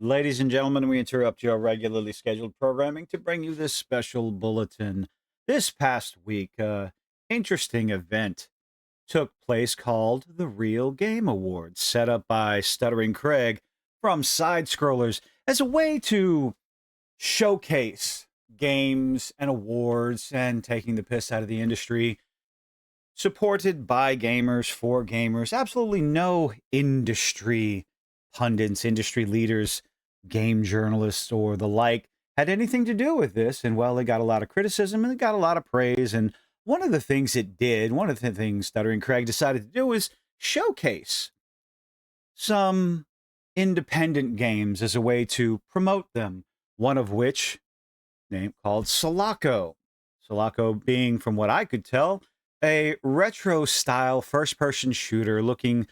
Ladies and gentlemen, we interrupt your regularly scheduled programming to bring you this special bulletin. This past week, interesting event took place called the Real Game Awards, set up by Stuttering Craig from Side Scrollers as a way to showcase games and awards and taking the piss out of the industry, supported by gamers for gamers. Absolutely no industry pundits, industry leaders, game journalists, or the like had anything to do with this. And well, it got a lot of criticism and it got a lot of praise. And one of the things it did, one of the things Stuttering Craig decided to do was showcase some independent games as a way to promote them. One of which, name called Salako. Salako being, from what I could tell, a retro style first person shooter looking,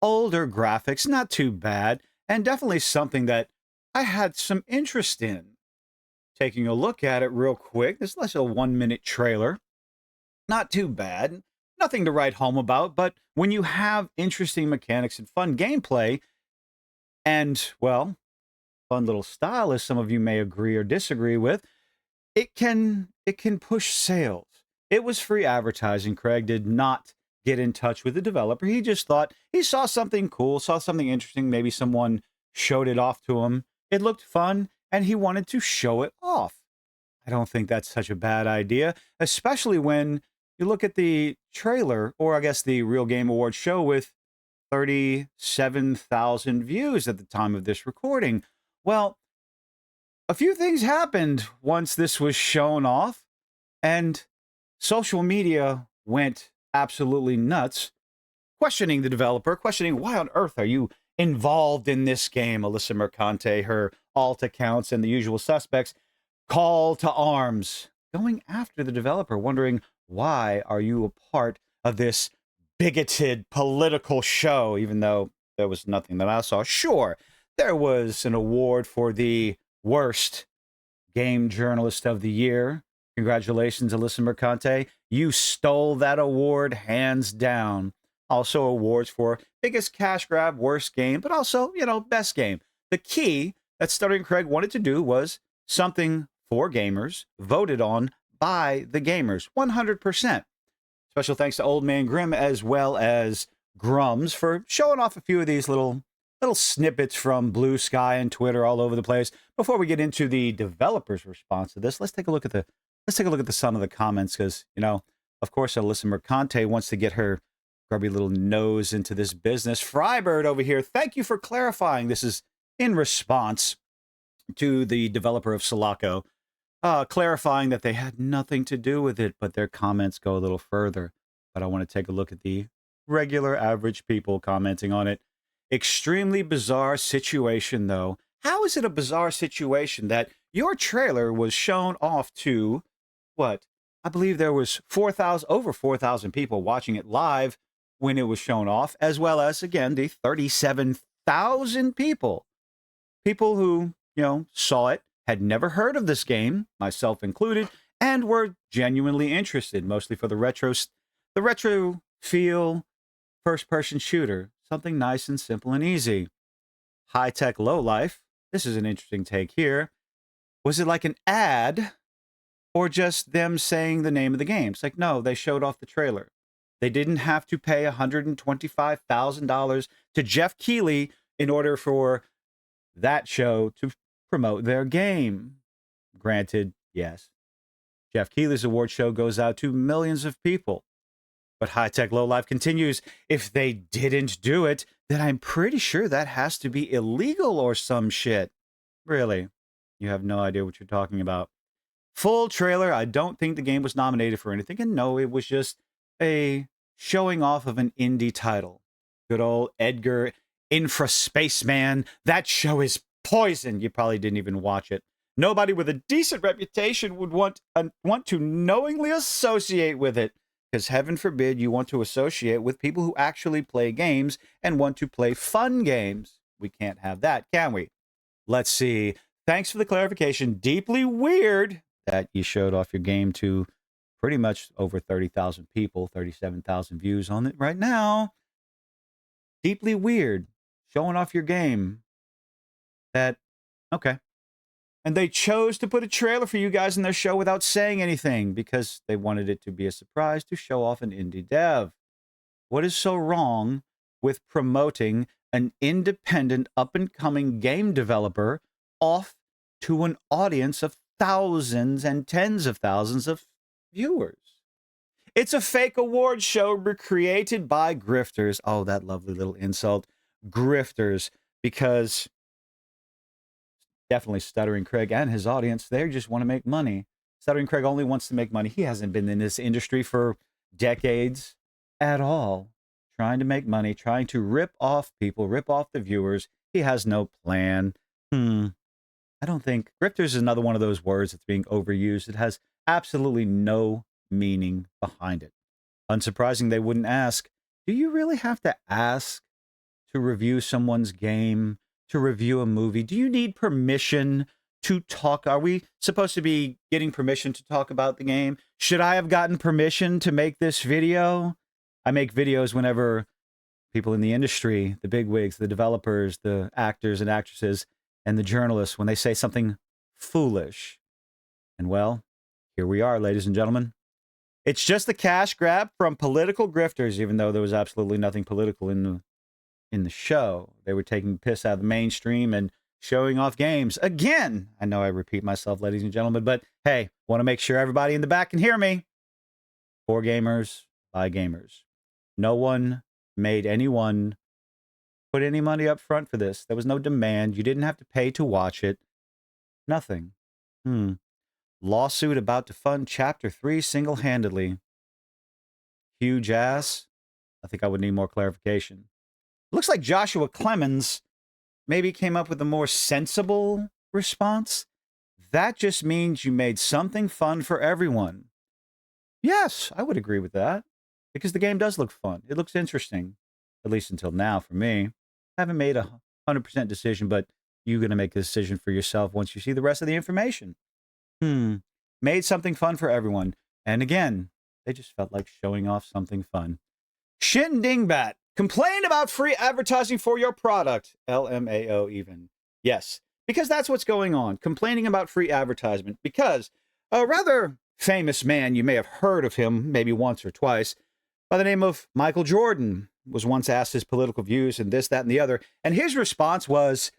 older graphics, not too bad, and definitely something that I had some interest in. Taking a look at it real quick, this is less a 1 minute trailer. Not too bad. Nothing to write home about, but when you have interesting mechanics and fun gameplay, and, well, fun little style, as some of you may agree or disagree with, it can push sales. It was free advertising. Craig did not get in touch with the developer. He just thought he saw something cool, saw something interesting. Maybe someone showed it off to him. It looked fun, and he wanted to show it off. I don't think that's such a bad idea, especially when you look at the trailer, or I guess the Real Game Awards show, with 37,000 views at the time of this recording. Well, a few things happened once this was shown off, and social media went absolutely nuts, questioning the developer, questioning why on earth are you involved in this game. Alyssa Mercante, her alt accounts, and the usual suspects call to arms, going after the developer, wondering why are you a part of this bigoted political show, even though there was nothing that I saw. Sure, there was an award for the worst game journalist of the year. Congratulations, Alyssa Mercante. You stole that award hands down. Also, awards for biggest cash grab, worst game, but also, best game. The key that Stuttering Craig wanted to do was something for gamers, voted on by the gamers, 100%. Special thanks to Old Man Grimm as well as Grums for showing off a few of these little snippets from Blue Sky and Twitter all over the place. Before we get into the developer's response to this, let's take a look at some of the comments, because of course Alyssa Mercante wants to get her grubby little nose into this business. Frybird over here, thank you for clarifying. This is in response to the developer of Salako, clarifying that they had nothing to do with it, but their comments go a little further. But I want to take a look at the regular average people commenting on it. Extremely bizarre situation, though. How is it a bizarre situation that your trailer was shown off to, what? I believe there was over 4,000 people watching it live when it was shown off, as well as, again, the 37,000 people who, saw it, had never heard of this game, myself included, and were genuinely interested, mostly for the retro feel first-person shooter, something nice and simple and easy. High-tech lowlife, this is an interesting take here. Was it like an ad or just them saying the name of the game? It's like, no, they showed off the trailer. They didn't have to pay $125,000 to Jeff Keighley in order for that show to promote their game. Granted, yes, Jeff Keighley's award show goes out to millions of people. But High Tech Lowlife continues, if they didn't do it, then I'm pretty sure that has to be illegal or some shit. Really? You have no idea what you're talking about. Full trailer, I don't think the game was nominated for anything, and no, it was just a showing off of an indie title. Good old Edgar Infra Spaceman. That show is poison. You probably didn't even watch it. Nobody with a decent reputation would want to knowingly associate with it, because heaven forbid you want to associate with people who actually play games and want to play fun games. We can't have that, can we? Let's see. Thanks for the clarification. Deeply weird that you showed off your game to pretty much over 30,000 people, 37,000 views on it right now. Deeply weird. Showing off your game. that, okay. And they chose to put a trailer for you guys in their show without saying anything because they wanted it to be a surprise to show off an indie dev. What is so wrong with promoting an independent, up-and-coming game developer off to an audience of thousands and tens of thousands of viewers? It's a fake award show created by grifters. Oh, that lovely little insult. Grifters, because definitely Stuttering Craig and his audience, they just want to make money. Stuttering Craig only wants to make money. He hasn't been in this industry for decades at all. Trying to make money, trying to rip off people, rip off the viewers. He has no plan. I don't think grifters is another one of those words that's being overused. It has absolutely no meaning behind it. Unsurprising they wouldn't ask, do you really have to ask to review someone's game, to review a movie? Do you need permission to talk? Are we supposed to be getting permission to talk about the game? Should I have gotten permission to make this video? I make videos whenever people in the industry, the bigwigs, the developers, the actors and actresses, and the journalists, when they say something foolish. And well, here we are, ladies and gentlemen. It's just a cash grab from political grifters, even though there was absolutely nothing political in the show. They were taking piss out of the mainstream and showing off games. Again, I know I repeat myself, ladies and gentlemen, but hey, want to make sure everybody in the back can hear me. For gamers, by gamers. No one made anyone put any money up front for this. There was no demand. You didn't have to pay to watch it. Nothing. Lawsuit about to fund Chapter 3 single-handedly. Huge ass. I think I would need more clarification. Looks like Joshua Clemens maybe came up with a more sensible response. That just means you made something fun for everyone. Yes, I would agree with that. Because the game does look fun. It looks interesting. At least until now for me. I haven't made a 100% decision, but you're going to make a decision for yourself once you see the rest of the information. Made something fun for everyone. And again, they just felt like showing off something fun. Shin Dingbat. Complain about free advertising for your product. LMAO even. Yes, because that's what's going on. Complaining about free advertisement. Because a rather famous man, you may have heard of him maybe once or twice, by the name of Michael Jordan, was once asked his political views and this, that, and the other. And his response was,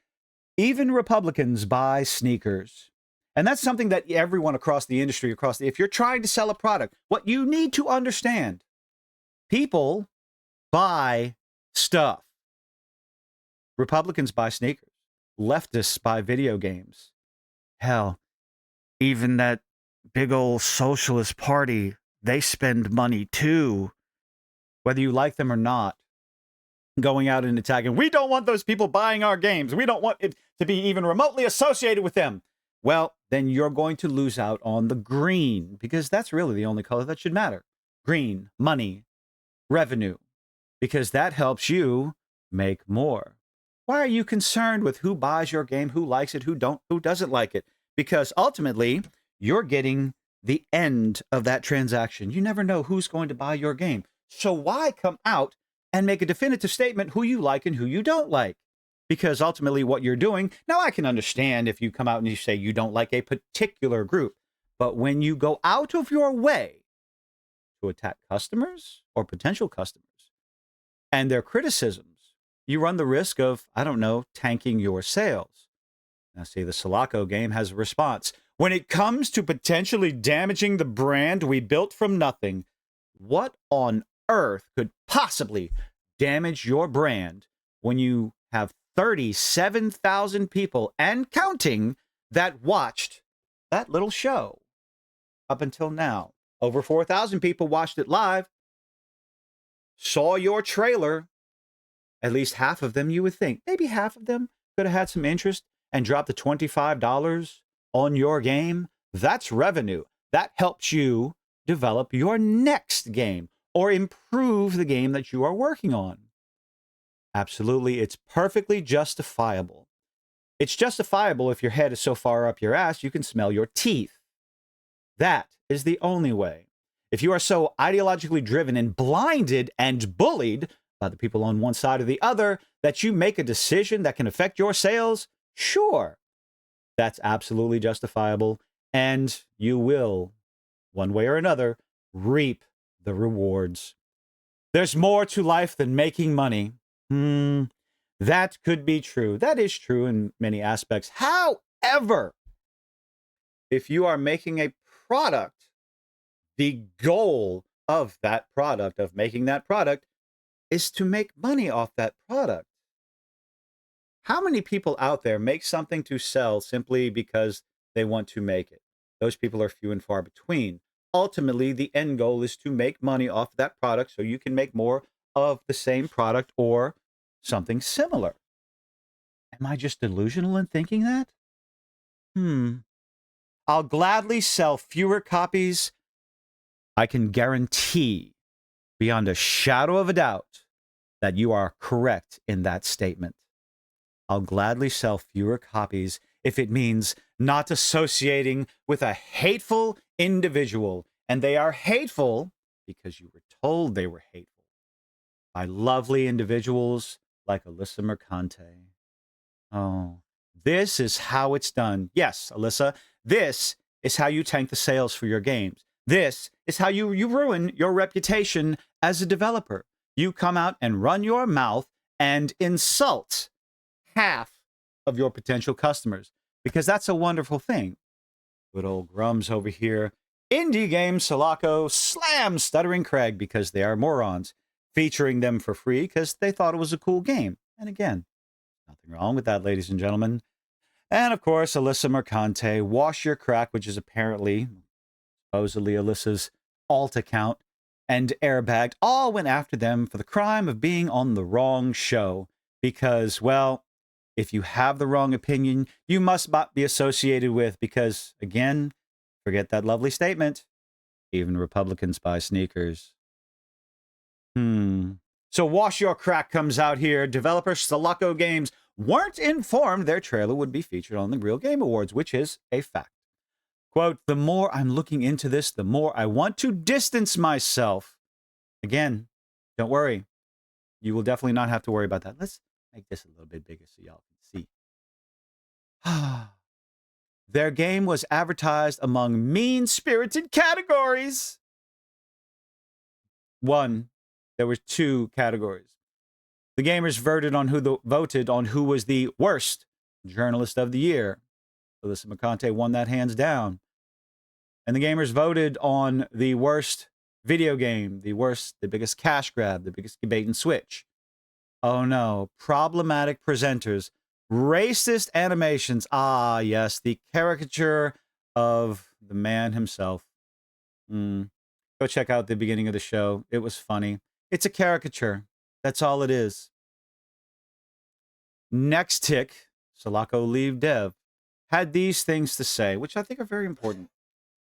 even Republicans buy sneakers. And that's something that everyone across the industry, if you're trying to sell a product, what you need to understand, people buy stuff. Republicans buy sneakers. Leftists buy video games. Hell, even that big old socialist party, they spend money too. Whether you like them or not, going out and attacking, we don't want those people buying our games. We don't want it to be even remotely associated with them. Well, then you're going to lose out on the green, because that's really the only color that should matter. Green, money, revenue, because that helps you make more. Why are you concerned with who buys your game, who likes it, who doesn't like it? Because ultimately, you're getting the end of that transaction. You never know who's going to buy your game. So why come out and make a definitive statement who you like and who you don't like? Because ultimately what you're doing, now I can understand if you come out and you say you don't like a particular group, but when you go out of your way to attack customers or potential customers and their criticisms, you run the risk of, I don't know, tanking your sales. Now see, the Salako game has a response. When it comes to potentially damaging the brand we built from nothing, what on earth could possibly damage your brand when you have 37,000 people and counting that watched that little show up until now? Over 4,000 people watched it live, saw your trailer. At least half of them, you would think, maybe half of them could have had some interest and dropped the $25 on your game. That's revenue. That helps you develop your next game or improve the game that you are working on. Absolutely, it's perfectly justifiable. It's justifiable if your head is so far up your ass you can smell your teeth. That is the only way. If you are so ideologically driven and blinded and bullied by the people on one side or the other that you make a decision that can affect your sales, Sure, that's absolutely justifiable. And you will, one way or another, reap the rewards. There's more to life than making money. That could be true. That is true in many aspects. However, if you are making a product, the goal of that product, of making that product, is to make money off that product. How many people out there make something to sell simply because they want to make it? Those people are few and far between. Ultimately, the end goal is to make money off that product so you can make more of the same product or something similar. Am I just delusional in thinking that? I'll gladly sell fewer copies. I can guarantee, beyond a shadow of a doubt, that you are correct in that statement. I'll gladly sell fewer copies if it means not associating with a hateful individual. And they are hateful because you were told they were hateful by lovely individuals like Alyssa Mercante. Oh, this is how it's done. Yes, Alyssa, this is how you tank the sales for your games. This is how you ruin your reputation as a developer. You come out and run your mouth and insult half of your potential customers, because that's a wonderful thing. Good old Grums over here. Indie game Salako slams Stuttering Craig because they are morons, featuring them for free because they thought it was a cool game. And again, nothing wrong with that, ladies and gentlemen. And of course, Alyssa Mercante, Wash Your Crack, which is apparently, supposedly Alyssa's alt account, and Airbagged all went after them for the crime of being on the wrong show. Because, well, if you have the wrong opinion, you must not be associated with, because, again, forget that lovely statement, even Republicans buy sneakers. So Wash Your Crack comes out here. Developer Salako Games weren't informed their trailer would be featured on the Real Game Awards, which is a fact. Quote, the more I'm looking into this, the more I want to distance myself. Again, don't worry. You will definitely not have to worry about that. Let's make this a little bit bigger so y'all can see. Their game was advertised among mean-spirited categories. There were 2 categories. The gamers voted on who was the worst journalist of the year. Alyssa Mercante won that hands down. And the gamers voted on the worst video game, the biggest cash grab, the biggest bait and switch. Oh no, problematic presenters, racist animations. Ah, yes, the caricature of the man himself. Go check out the beginning of the show. It was funny. It's a caricature. That's all it is. Next tick, Salako Leave Dev, had these things to say, which I think are very important.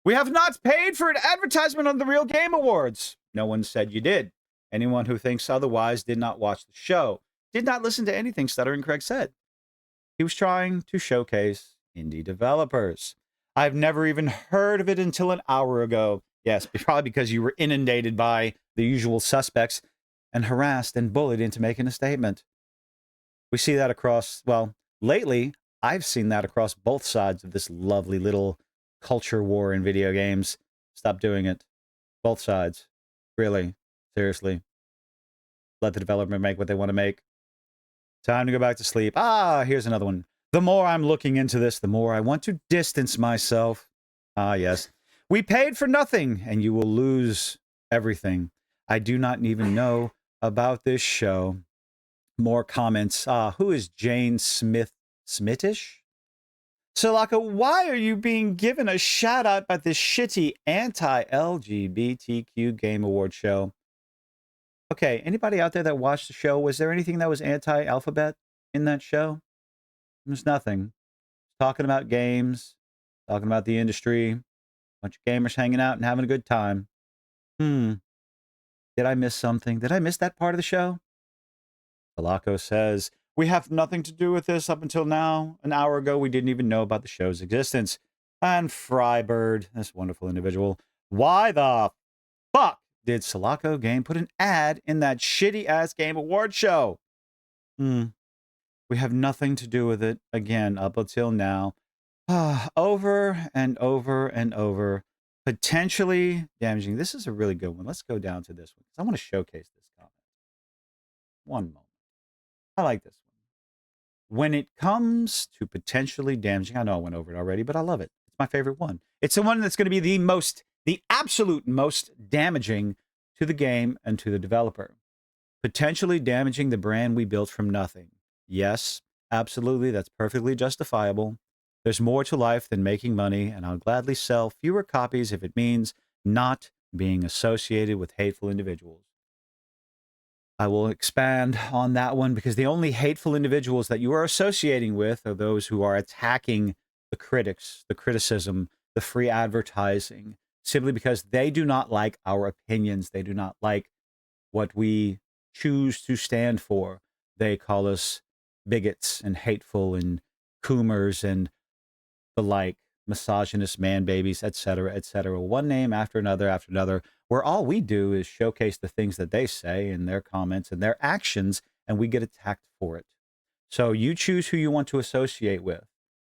We have not paid for an advertisement on the Real Game Awards. No one said you did. Anyone who thinks otherwise did not watch the show, did not listen to anything Stuttering Craig said. He was trying to showcase indie developers. I've never even heard of it until an hour ago. Yes, probably because you were inundated by the usual suspects and harassed and bullied into making a statement. We see that across, well, lately, I've seen that across both sides of this lovely little culture war in video games. Stop doing it. Both sides. Really. Seriously. Let the developer make what they want to make. Time to go back to sleep. Ah, here's another one. The more I'm looking into this, the more I want to distance myself. Ah, yes. We paid for nothing, and you will lose everything. I do not even know about this show. More comments. Who is Jane Smithish? Salako, why are you being given a shout out by this shitty anti-LGBTQ Game Award show? Okay, anybody out there that watched the show, was there anything that was anti-alphabet in that show? There's nothing. Talking about games, talking about the industry, bunch of gamers hanging out and having a good time. Did I miss something? Did I miss that part of the show? Salako says, we have nothing to do with this up until now. An hour ago, we didn't even know about the show's existence. And Frybird, this wonderful individual, why the fuck did Salako Game put an ad in that shitty-ass Game Award show? We We have nothing to do with it again up until now. Over and over and over. Potentially damaging. This is a really good one. Let's go down to this one because I want to showcase this comment. One moment. I like this one. When it comes to potentially damaging, I know I went over it already, but I love it. It's my favorite one. It's the one that's going to be the absolute most damaging to the game and to the developer. Potentially damaging the brand we built from nothing. Yes, absolutely. That's perfectly justifiable. There's more to life than making money, and I'll gladly sell fewer copies if it means not being associated with hateful individuals. I will expand on that one because the only hateful individuals that you are associating with are those who are attacking the critics, the criticism, the free advertising, simply because they do not like our opinions. They do not like what we choose to stand for. They call us bigots and hateful and coomers and the like, misogynist man babies, etc., etc. One name after another, where all we do is showcase the things that they say in their comments and their actions, and we get attacked for it. So you choose who you want to associate with.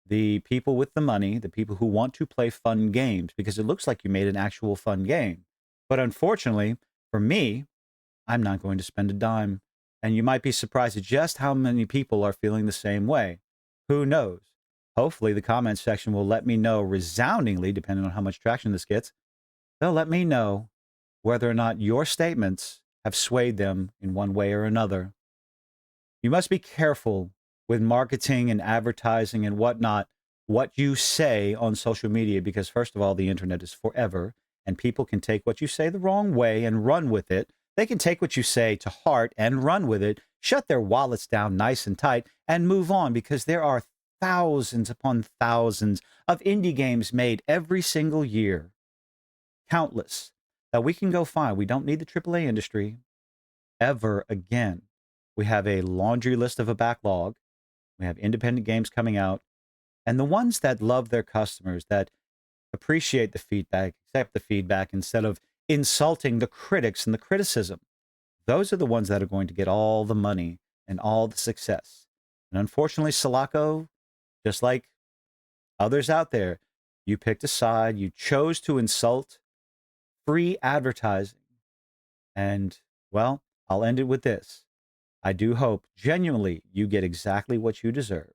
The people with the money, the people who want to play fun games, because it looks like you made an actual fun game. But unfortunately, for me, I'm not going to spend a dime. And you might be surprised at just how many people are feeling the same way. Who knows? Hopefully, the comment section will let me know resoundingly, depending on how much traction this gets. They'll let me know whether or not your statements have swayed them in one way or another. You must be careful with marketing and advertising and whatnot, what you say on social media, because first of all, the internet is forever, and people can take what you say the wrong way and run with it. They can take what you say to heart and run with it, shut their wallets down nice and tight, and move on, because there are thousands upon thousands of indie games made every single year. Countless that we can go find. We don't need the AAA industry ever again. We have a laundry list of a backlog. We have independent games coming out. And the ones that love their customers, that appreciate the feedback, accept the feedback instead of insulting the critics and the criticism, those are the ones that are going to get all the money and all the success. And unfortunately, Salako, just like others out there, you picked a side, you chose to insult free advertising. And, well, I'll end it with this. I do hope genuinely you get exactly what you deserve.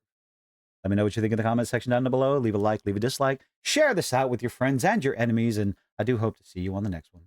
Let me know what you think in the comment section down below. Leave a like, leave a dislike, share this out with your friends and your enemies, and I do hope to see you on the next one.